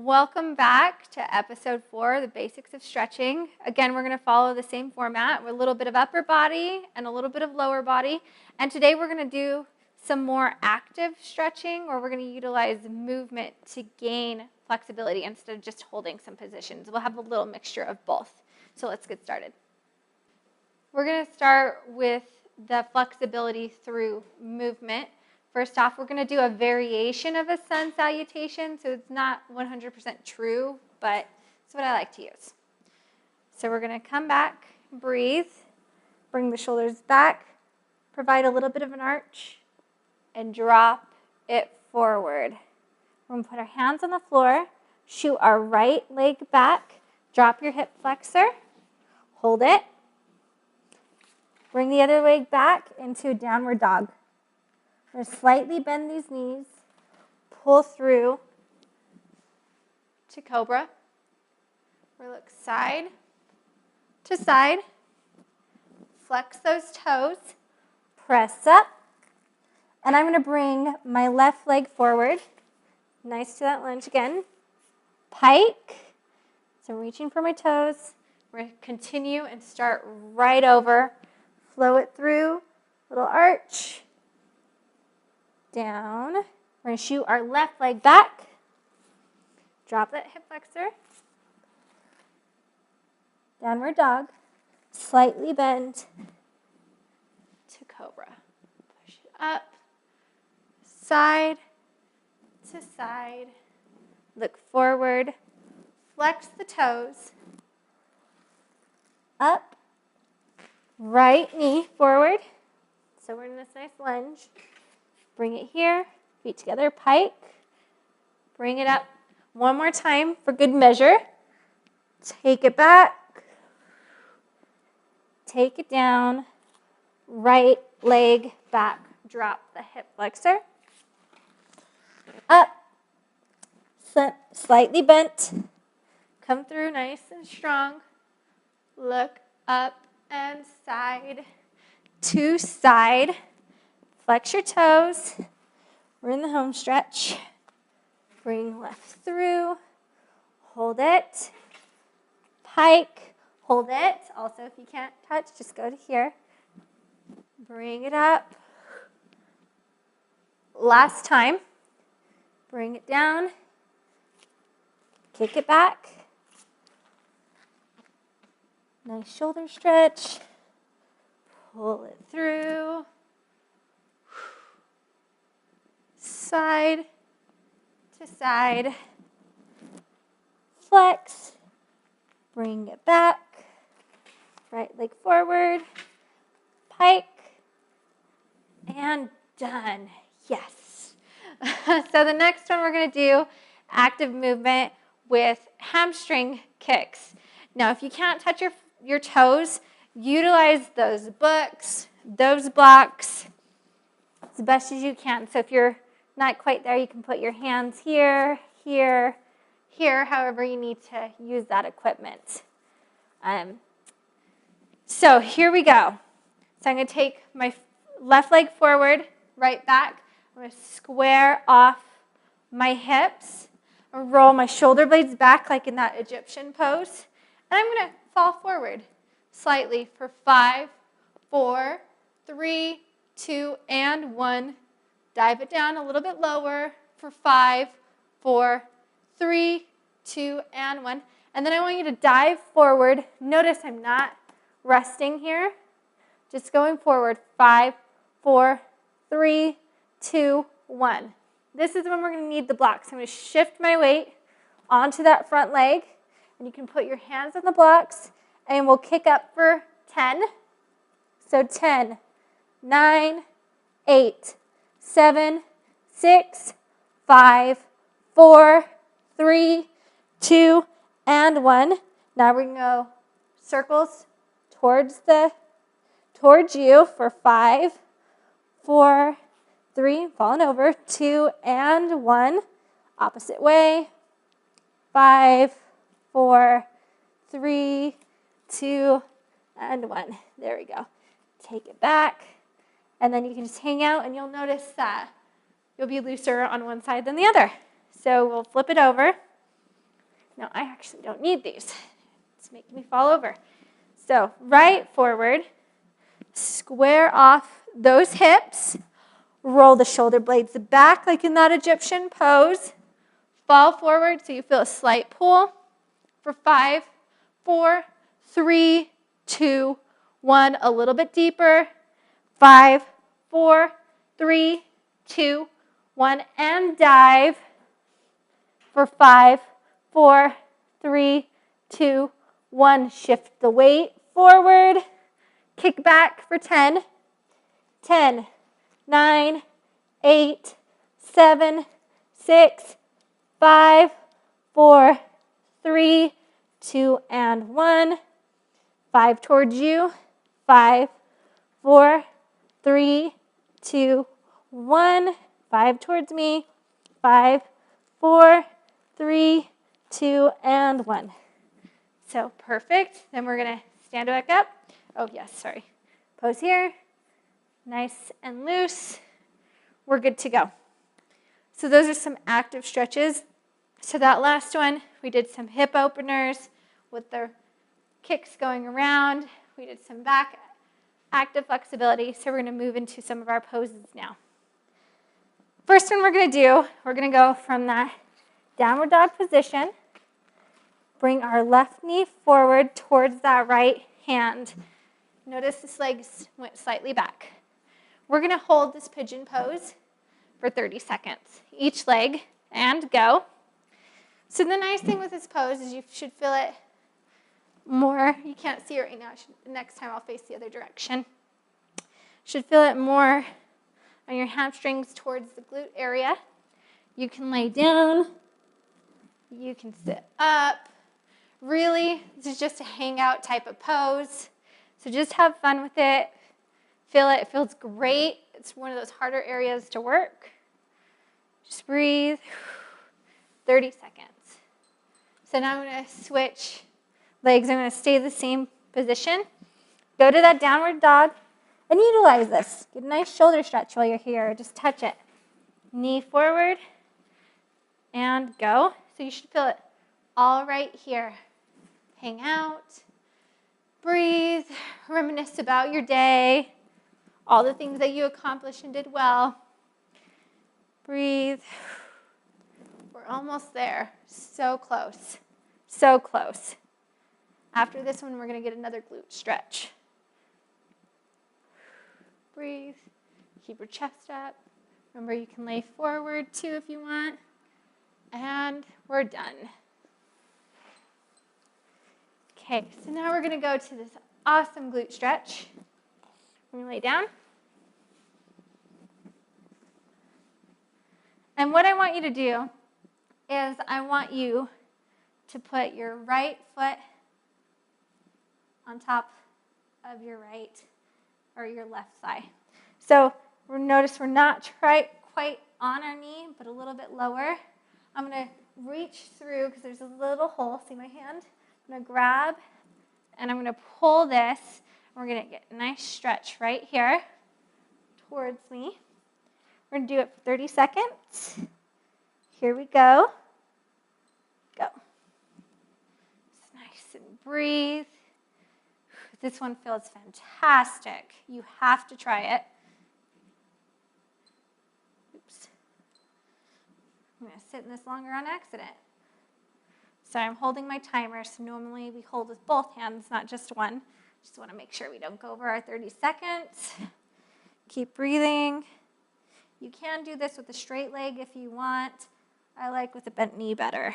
Welcome back to episode 4, the basics of stretching. Again, we're going to follow the same format with a little bit of upper body and a little bit of lower body. And today we're going to do some more active stretching, where we're going to utilize movement to gain flexibility instead of just holding some positions. We'll have a little mixture of both. So let's get started. We're going to start with the flexibility through movement. First off, we're going to do a variation of a sun salutation, so it's not 100% true, but it's what I like to use. So we're going to come back, breathe, bring the shoulders back, provide a little bit of an arch, and drop it forward. We're going to put our hands on the floor, shoot our right leg back, drop your hip flexor, hold it, bring the other leg back into a downward dog. We're going to slightly bend these knees, pull through to cobra. We look side to side, flex those toes, press up, and I'm going to bring my left leg forward. Nice to that lunge again. Pike. So I'm reaching for my toes. We're going to continue and start right over. Flow it through, little arch. Down. We're going to shoot our left leg back. Drop that hip flexor. Downward dog. Slightly bend to cobra. Push it up. Side to side. Look forward. Flex the toes. Up. Right knee forward. So we're in this nice lunge. Bring it here, feet together, pike. Bring it up one more time for good measure. Take it back. Take it down. Right leg back. Drop the hip flexor. Up. Slightly bent. Come through nice and strong. Look up and side to side. Flex your toes. We're in the home stretch. Bring left through. Hold it. Pike. Hold it. Also, if you can't touch, just go to here. Bring it up. Last time. Bring it down. Kick it back. Nice shoulder stretch. Pull it through. Side to side. Flex. Bring it back. Right leg forward. Pike. And done. Yes. So the next one we're going to do active movement with hamstring kicks. Now, if you can't touch your toes, utilize those books, those blocks as best as you can. So if you're not quite there, you can put your hands here, here, here, however you need to use that equipment. So here we go. So I'm going to take my left leg forward, right back. I'm going to square off my hips. I'm going to roll my shoulder blades back like in that Egyptian pose. And I'm going to fall forward slightly for 5, 4, 3, 2, and 1. Dive it down a little bit lower for 5, 4, 3, 2, and 1. And then I want you to dive forward. Notice I'm not resting here. Just going forward. 5, 4, 3, 2, 1. This is when we're going to need the blocks. I'm going to shift my weight onto that front leg. And you can put your hands on the blocks. And we'll kick up for 10. So 10, 9, 8, 7, 6, 5, 4, 3, 2, and 1. Now we're going to go circles towards you for 5, 4, 3, falling over, 2, and 1. Opposite way. 5, 4, 3, 2, and 1. There we go. Take it back. And then you can just hang out, and you'll notice that you'll be looser on one side than the other. So we'll flip it over. No, I actually don't need these. It's making me fall over. So right forward, square off those hips, roll the shoulder blades back like in that Egyptian pose. Fall forward so you feel a slight pull for 5, 4, 3, 2, 1. A little bit deeper. 5, 4, 3, 2, 1. And dive for 5, 4, 3, 2, 1. Shift the weight forward. Kick back for 10. 10, 9, 8, 7, 6, 5, 4, 3, 2, and 1. 5 towards you. 5, 4, 3, 2, 1. 5 towards me. 5, 4, 3, 2, and 1. So perfect. Then we're going to stand back up. Oh, yes, sorry. Pose here. Nice and loose. We're good to go. So those are some active stretches. So that last one, we did some hip openers with the kicks going around. We did some back active flexibility. So we're going to move into some of our poses now. First one we're going to do, we're going to go from that downward dog position. Bring our left knee forward towards that right hand. Notice this leg went slightly back. We're going to hold this pigeon pose for 30 seconds. Each leg, and go. So the nice thing with this pose is you should feel it more. You can't see it right now. Next time I'll face the other direction. Should feel it more on your hamstrings towards the glute area. You can lay down. You can sit up. Really, this is just a hangout type of pose. So just have fun with it. Feel it. It feels great. It's one of those harder areas to work. Just breathe. 30 seconds. So now I'm going to switch legs. I'm going to stay the same position. Go to that downward dog and utilize this. Get a nice shoulder stretch while you're here. Just touch it. Knee forward and go. So you should feel it all right here. Hang out. Breathe. Reminisce about your day. All the things that you accomplished and did well. Breathe. We're almost there. So close. So close. After this one, we're going to get another glute stretch. Breathe. Keep your chest up. Remember, you can lay forward too if you want. And we're done. Okay, so now we're going to go to this awesome glute stretch. We're going to lay down. And what I want you to do is I want you to put your right foot on top of your right or your left thigh. So notice we're not quite on our knee, but a little bit lower. I'm going to reach through because there's a little hole. See my hand? I'm going to grab and I'm going to pull this. We're going to get a nice stretch right here towards me. We're going to do it for 30 seconds. Here we go. Go. It's nice and breathe. This one feels fantastic. You have to try it. Oops. I'm going to sit in this longer on accident. So I'm holding my timer, so normally we hold with both hands, not just one. Just want to make sure we don't go over our 30 seconds. Keep breathing. You can do this with a straight leg if you want. I like with a bent knee better.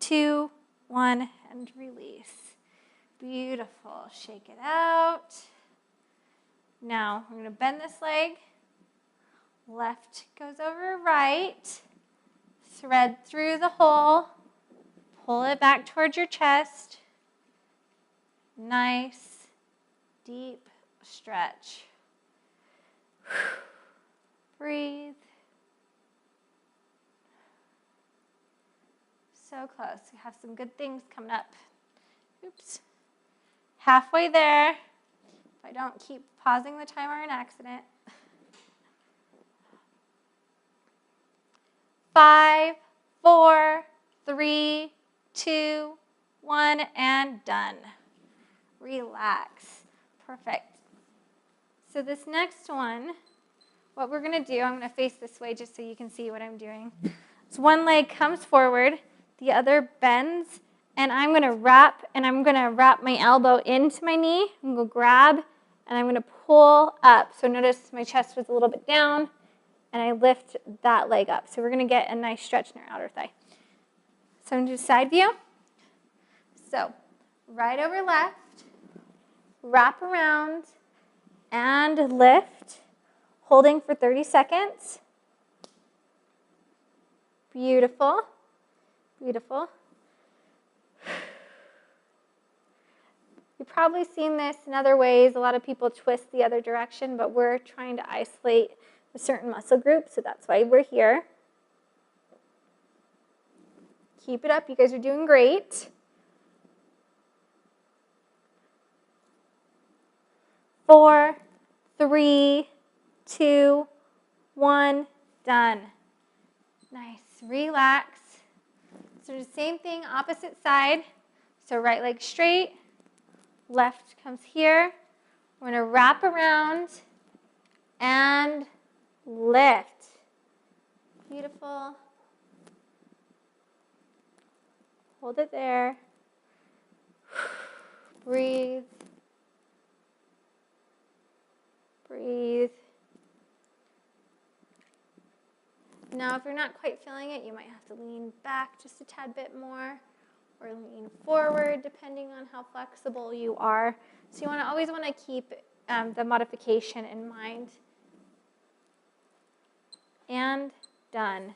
2, 1, and release. Beautiful. Shake it out. Now, I'm going to bend this leg. Left goes over right. Thread through the hole. Pull it back towards your chest. Nice, deep stretch. Breathe. So close. We have some good things coming up. Oops. Halfway there. If I don't keep pausing the timer in accident. 5, 4, 3, 2, 1, and done. Relax. Perfect. So this next one, what we're going to do, I'm going to face this way just so you can see what I'm doing. So one leg comes forward, the other bends, and I'm going to wrap my elbow into my knee. I'm going to grab, and I'm going to pull up. So notice my chest was a little bit down, and I lift that leg up. So we're going to get a nice stretch in our outer thigh. So I'm going to do side view. So right over left, wrap around, and lift, holding for 30 seconds. Beautiful, beautiful. You've probably seen this in other ways. A lot of people twist the other direction, but we're trying to isolate a certain muscle group, so that's why we're here. Keep it up. You guys are doing great. 4, 3, 2, 1, done. Nice. Relax. So the same thing, opposite side. So right leg straight, left comes here. We're going to wrap around and lift. Beautiful. Hold it there. Breathe. Breathe. Now, if you're not quite feeling it, you might have to lean back just a tad bit more or lean forward, depending on how flexible you are. So you always want to keep the modification in mind. And done.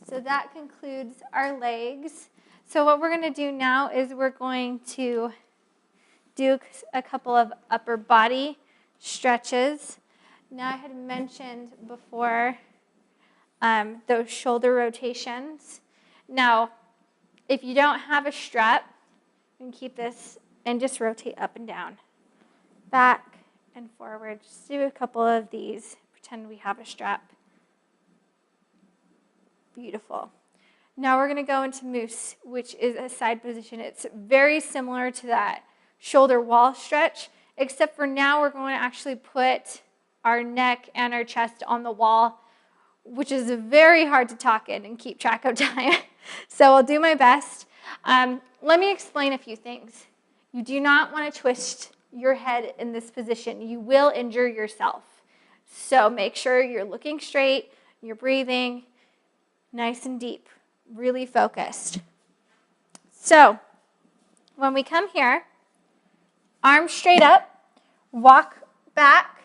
So that concludes our legs. So what we're going to do now is we're going to do a couple of upper body stretches. Now, I had mentioned before those shoulder rotations. Now, if you don't have a strap, you can keep this and just rotate up and down, back and forward. Just do a couple of these. Pretend we have a strap. Beautiful. Now we're going to go into moose, which is a side position. It's very similar to that shoulder wall stretch, except for now we're going to actually put our neck and our chest on the wall, which is very hard to talk in and keep track of time. So I'll do my best. Let me explain a few things. You do not want to twist your head in this position. You will injure yourself. So make sure you're looking straight, you're breathing nice and deep, really focused. So when we come here, arms straight up, walk back,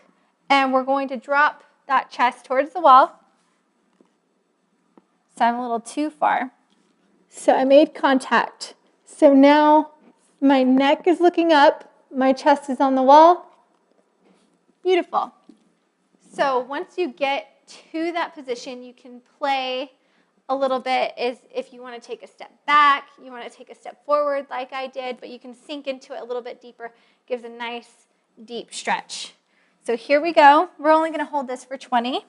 and we're going to drop that chest towards the wall. So I'm a little too far. So I made contact. So now my neck is looking up, my chest is on the wall. Beautiful. So once you get to that position, you can play a little bit if you want to take a step back, you want to take a step forward like I did, but you can sink into it a little bit deeper. Gives a nice deep stretch. So here we go. We're only going to hold this for 20.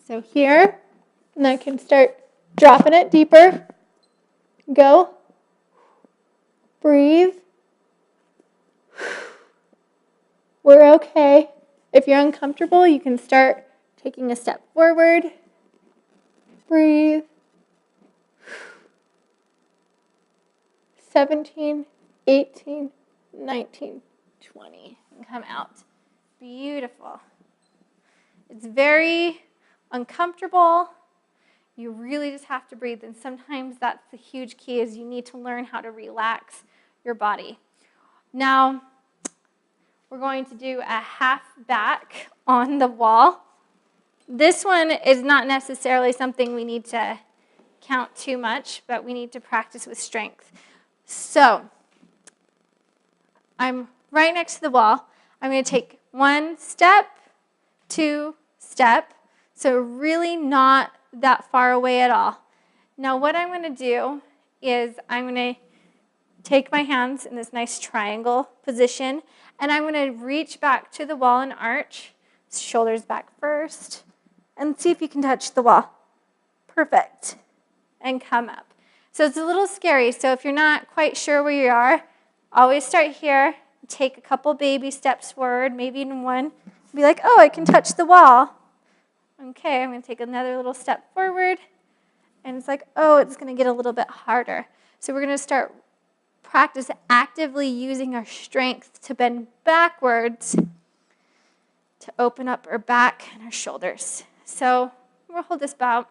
So here, and I can start dropping it deeper. Go. Breathe. We're okay. If you're uncomfortable, you can start taking a step forward. Breathe. 17, 18, 19, 20. And come out. Beautiful. It's very uncomfortable. You really just have to breathe. And sometimes that's the huge key is you need to learn how to relax your body. Now, we're going to do a half back on the wall. This one is not necessarily something we need to count too much, but we need to practice with strength. So, I'm right next to the wall. I'm going to take 1 step, 2 step, so really not that far away at all. Now what I'm going to do is I'm going to take my hands in this nice triangle position, and I'm going to reach back to the wall and arch, shoulders back first, and see if you can touch the wall. Perfect. And come up. So it's a little scary. So if you're not quite sure where you are, always start here. Take a couple baby steps forward, maybe even one. Be like, oh, I can touch the wall. Okay, I'm going to take another little step forward. And it's like, oh, it's going to get a little bit harder. So we're going to start practice actively using our strength to bend backwards to open up our back and our shoulders. So we'll hold this about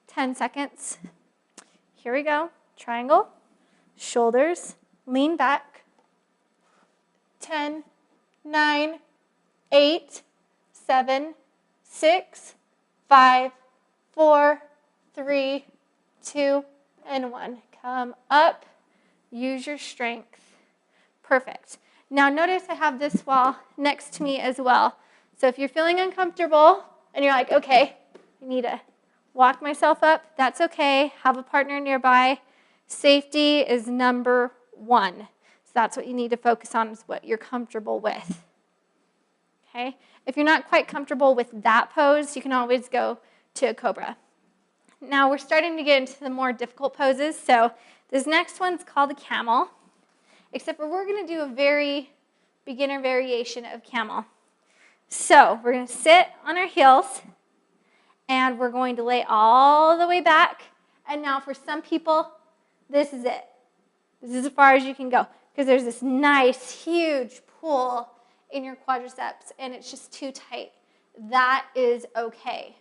10 seconds. Here we go. Triangle, shoulders, lean back. 10, 9, 8, 7, 6, 5, 4, 3, 2, and 1. Come up. Use your strength. Perfect. Now notice I have this wall next to me as well. So if you're feeling uncomfortable and you're like, okay, I need to walk myself up, that's okay. Have a partner nearby. Safety is number one. So that's what you need to focus on, is what you're comfortable with. Okay? If you're not quite comfortable with that pose, you can always go to a cobra. Now we're starting to get into the more difficult poses. So this next one's called a camel, except for we're going to do a very beginner variation of camel. So we're going to sit on our heels, and we're going to lay all the way back. And now for some people, this is it. This is as far as you can go, because there's this nice, huge pull in your quadriceps, and it's just too tight. That is okay.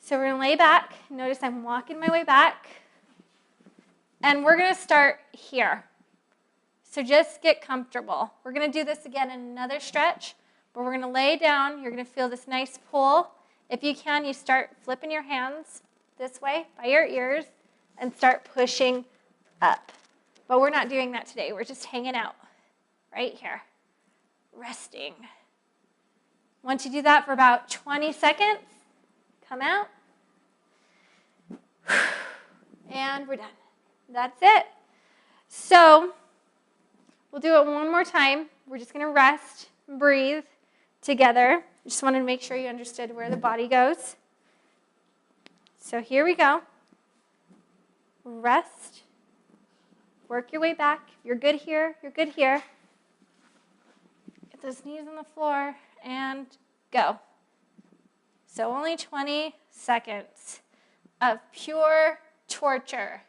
So we're going to lay back. Notice I'm walking my way back. And we're going to start here. So just get comfortable. We're going to do this again in another stretch, but we're going to lay down. You're going to feel this nice pull. If you can, you start flipping your hands this way by your ears and start pushing up. But we're not doing that today. We're just hanging out right here, resting. Once you do that for about 20 seconds, come out. And we're done. That's it. So we'll do it one more time. We're just going to rest and breathe together. Just wanted to make sure you understood where the body goes. So here we go. Rest. Work your way back. If you're good here, you're good here. Get those knees on the floor and go. So only 20 seconds of pure torture.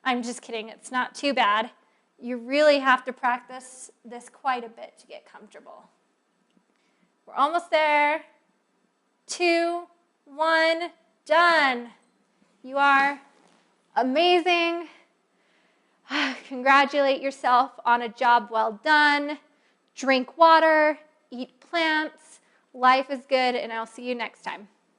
I'm just kidding. It's not too bad. You really have to practice this quite a bit to get comfortable. We're almost there. 2, 1, done. You are amazing. Congratulate yourself on a job well done. Drink water, eat plants. Life is good, and I'll see you next time.